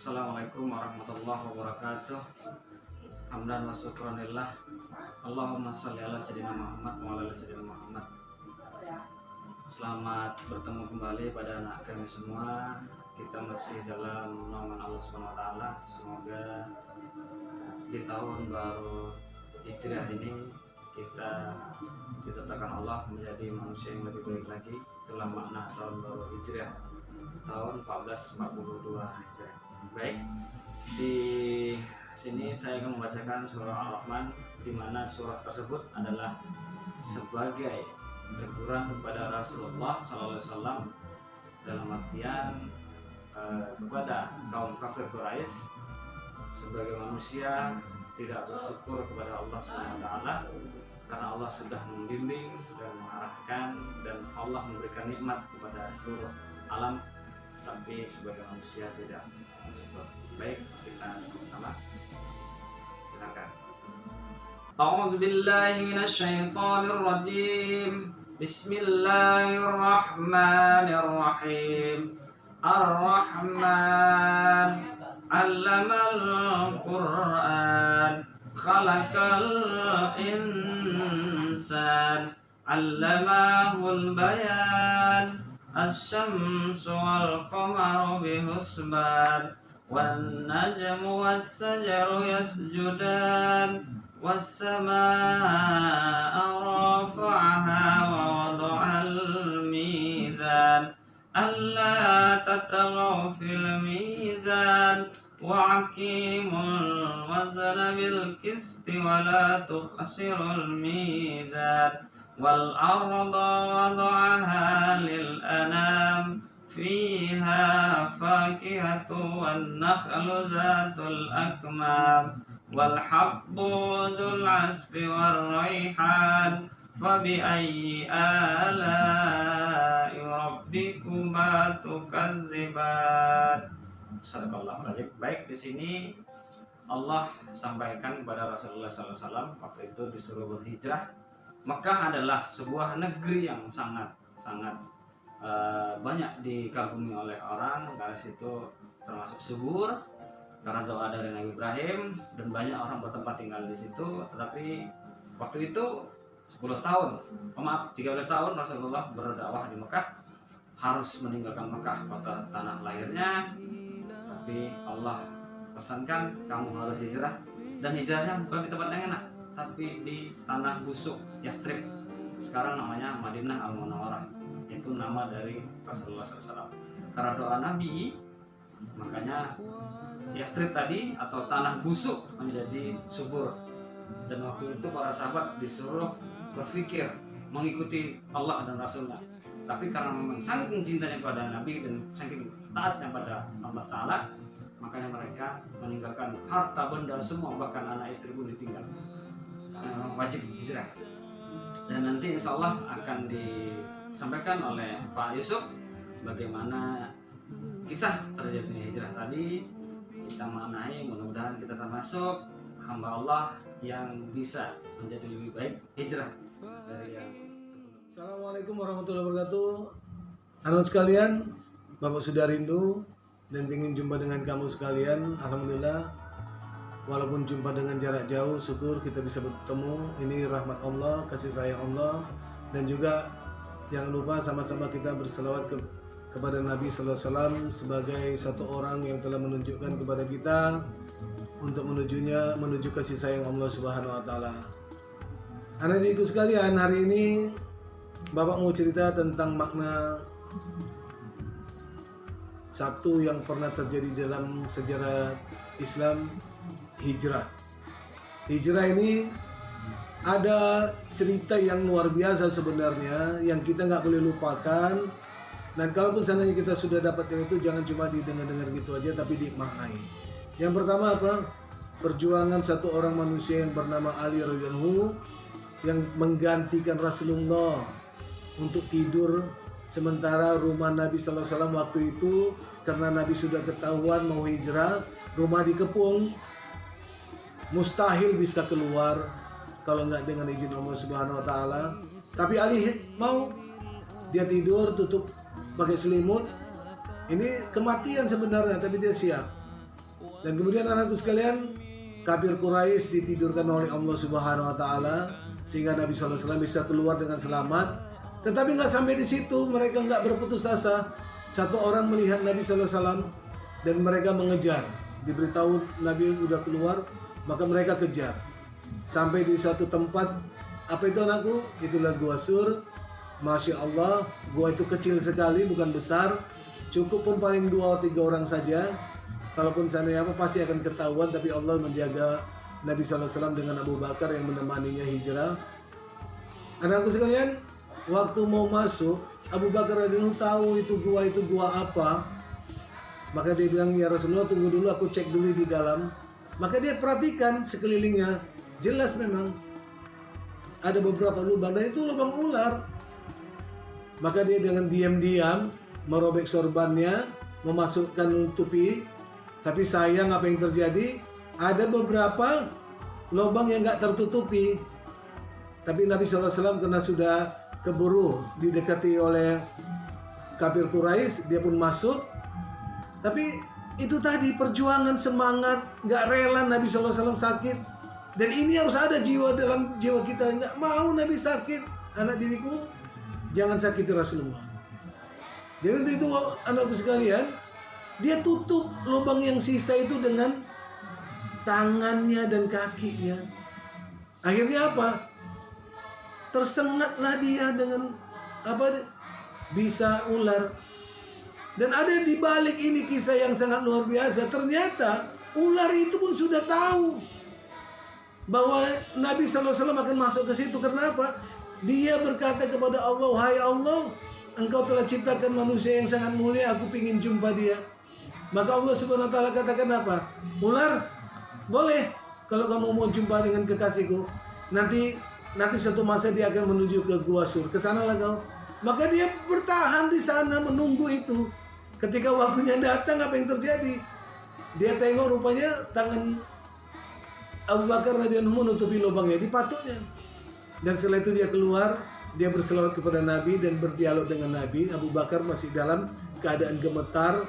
Assalamualaikum warahmatullahi wabarakatuh. Hamdan wa syukranillah. Allahumma sholli ala sayyidina Muhammad wa ala sayyidina Muhammad. Selamat bertemu kembali pada anak kami semua. Kita masih dalam naungan Allah Subhanahu wa taala. Semoga di tahun baru Hijriah ini kita ditetapkan Allah menjadi manusia yang lebih baik lagi. Itulah makna tahun baru Hijriah, tahun 1442 Hijriah. Baik, di sini saya akan membacakan surah Al-Rahman, di mana surah tersebut adalah sebagai teguran kepada Rasulullah SAW dalam artian kepada kaum kafir Quraisy sebagai manusia tidak bersyukur kepada Allah SWT karena Allah sudah membimbing, sudah mengarahkan, dan Allah memberikan nikmat kepada seluruh alam, tapi sebagai manusia tidak bersyukur. Baik, kita sama-sama silakan. A'udzu billahi minasyaitonir rajim. Bismillahirrahmanirrahim. Ar-Rahman 'allamal Qur'an, khalaqal insan, 'allamahul bayan. Asy-syamsu wal qamaru bihusban, wan najmu was-sajaru yasjudan, was-samaa'a rafa'aha wa wada'al mizan, alla tatghaw fil mizan, wa aqimul wazna bil qisti wa la tukhsirul mizan. Wal arda wada'aha lil anam, fiha fakihatu wan nakhlu zatul akmam, wal habbu dzul asfi war raihan, fabi ayyi ala'i rabbikuma tukadziban. Sadaqallahu azim. Baik, di sini Allah sampaikan kepada Rasulullah SAW waktu itu disuruh berhijrah. Mekah adalah sebuah negeri yang sangat banyak dikagumi oleh orang, karena situ termasuk subur karena doa dari Nabi Ibrahim, dan banyak orang bertempat tinggal di situ. Tetapi waktu itu 13 tahun Rasulullah berdakwah di Mekah, harus meninggalkan Mekah, kota tanah lahirnya. Tapi Allah pesankan kamu harus hijrah, dan hijrahnya bukan di tempat yang enak, tapi di tanah busuk, Yastrib. Sekarang namanya Madinah Al-Munawwarah. Itu nama dari Rasulullah SAW. Karena doa Nabi, makanya Yastrib tadi atau tanah busuk menjadi subur. Dan waktu itu para sahabat disuruh berpikir mengikuti Allah dan Rasulnya. Tapi karena memang saking cintanya pada Nabi dan saking taatnya pada Allah Ta'ala, makanya mereka meninggalkan harta benda semua, bahkan anak istri pun ditinggal. Wajib hijrah. Dan nanti insya Allah akan disampaikan oleh Pak Yusuf bagaimana kisah terjadinya hijrah tadi. Kita maknai, mudah-mudahan kita termasuk hamba Allah yang bisa menjadi lebih baik hijrah dari yang sebelumnya. Assalamualaikum warahmatullahi wabarakatuh. Anak sekalian, Bapak sudah rindu dan ingin jumpa dengan kamu sekalian. Alhamdulillah, walaupun jumpa dengan jarak jauh, syukur kita bisa bertemu. Ini rahmat Allah, kasih sayang Allah. Dan juga jangan lupa sama-sama kita berselawat kepada Nabi Sallallahu Alaihi Wasallam sebagai satu orang yang telah menunjukkan kepada kita untuk menuju kasih sayang Allah Subhanahu Wa Taala. Anak-anakku sekalian, hari ini Bapak mau cerita tentang makna satu yang pernah terjadi dalam sejarah Islam, hijrah. Hijrah ini ada cerita yang luar biasa sebenarnya, yang kita nggak boleh lupakan. Dan kalaupun seandainya kita sudah dapatkan itu, jangan cuma didengar-dengar gitu aja, tapi dimaknai. Yang pertama apa? Perjuangan satu orang manusia yang bernama Ali radhiyallahu yang menggantikan Rasulullah untuk tidur, sementara rumah Nabi Sallallahu Alaihi Wasallam waktu itu karena Nabi sudah ketahuan mau hijrah, rumah dikepung, mustahil bisa keluar kalau nggak dengan izin Allah Subhanahu Wa Taala. Tapi Ali mau, dia tidur tutup pakai selimut. Ini kematian sebenarnya, tapi dia siap. Dan kemudian anakku sekalian, kafir Quraisy ditidurkan oleh Allah Subhanahu wa taala sehingga Nabi SAW bisa keluar dengan selamat. Tetapi nggak sampai di situ, mereka nggak berputus asa. Satu orang melihat Nabi SAW dan mereka mengejar. Diberitahu Nabi udah keluar, maka mereka kejar. Sampai di suatu tempat, apa itu anakku? Itulah Gua Sur. Masya Allah, gua itu kecil sekali, bukan besar. Cukup pun paling 2 atau 3 orang saja. Kalaupun seandainya apa pasti akan ketahuan, tapi Allah menjaga Nabi SAW dengan Abu Bakar yang menemaninya hijrah. Anakku sekalian, waktu mau masuk, Abu Bakar radhiyallahu tahu itu gua apa. Maka dia bilang, ya Rasulullah tunggu dulu, aku cek dulu di dalam. Maka dia perhatikan sekelilingnya, jelas memang ada beberapa lubang, dan itu lubang ular. Maka dia dengan diam-diam merobek sorbannya, memasukkan tupi. Tapi sayang apa yang terjadi, ada beberapa lubang yang nggak tertutupi. Tapi Nabi SAW karena sudah keburu didekati oleh kafir Quraisy, dia pun masuk. Tapi itu tadi perjuangan, semangat, nggak rela Nabi SAW sakit. Dan ini harus ada jiwa dalam jiwa kita, nggak mau Nabi sakit. Anak diriku, jangan sakiti Rasulullah. Jadi itu anakku sekalian, dia tutup lubang yang sisa itu dengan tangannya dan kakinya. Akhirnya apa? Tersengatlah dia dengan bisa ular. Dan ada di balik ini kisah yang sangat luar biasa. Ternyata ular itu pun sudah tahu bahwa Nabi SAW akan masuk ke situ. Karena apa? Dia berkata kepada Allah, "Wahai Allah, Engkau telah ciptakan manusia yang sangat mulia, aku ingin jumpa dia." Maka Allah Subhanahu wa taala katakan apa? Ular, boleh kalau kamu mau jumpa dengan kekasihku. Nanti suatu masa dia akan menuju ke Gua Sur. Ke sanalah kau. Maka dia bertahan di sana menunggu itu. Ketika waktunya datang, apa yang terjadi? Dia tengok rupanya tangan Abu Bakar radhiyallahu menutupi lubangnya di patutnya. Dan setelah itu dia keluar, dia berselawat kepada Nabi dan berdialog dengan Nabi. Abu Bakar masih dalam keadaan gemetar,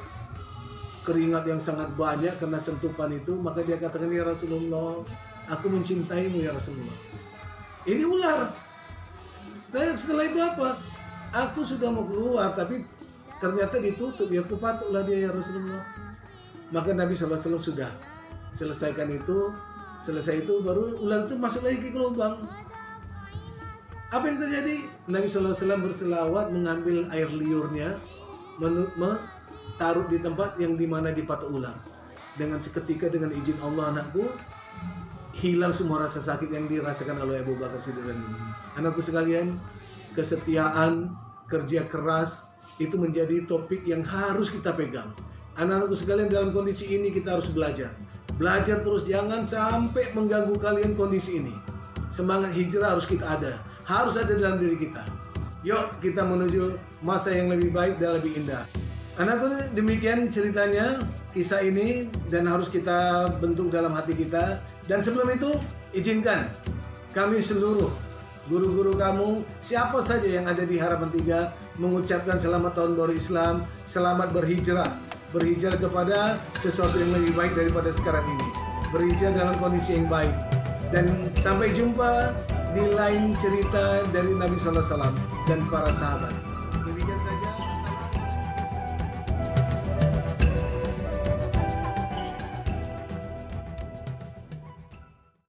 keringat yang sangat banyak karena sentuhan itu. Maka dia katakan, ya Rasulullah, aku mencintaimu ya Rasulullah. Ini ular. Dan setelah itu apa? Aku sudah mau keluar, tapi ternyata ditutup. Ya aku patutlah dia ya Rasulullah. Maka Nabi SAW sudah selesaikan itu. Selesai itu baru ular itu masuk lagi ke lubang. Apa yang terjadi? Nabi SAW berselawat, mengambil air liurnya, taruh di tempat yang dimana dipatok ular. Dengan seketika, dengan izin Allah, anakku, hilang semua rasa sakit yang dirasakan oleh Abu Bakar Siddiq. Anakku sekalian, kesetiaan, kerja keras itu menjadi topik yang harus kita pegang. Anak-anakku sekalian, dalam kondisi ini kita harus belajar terus, jangan sampai mengganggu kalian kondisi ini. Semangat hijrah harus kita ada dalam diri kita. Yuk kita menuju masa yang lebih baik dan lebih indah. Anakku, demikian ceritanya, kisah ini, dan harus kita bentuk dalam hati kita. Dan sebelum itu, izinkan kami seluruh guru-guru kamu, siapa saja yang ada di Harapan 3, mengucapkan selamat tahun baru Islam, selamat berhijrah kepada sesuatu yang lebih baik daripada sekarang ini, berhijrah dalam kondisi yang baik. Dan sampai jumpa di lain cerita dari Nabi SAW dan para sahabat. Demikian saja.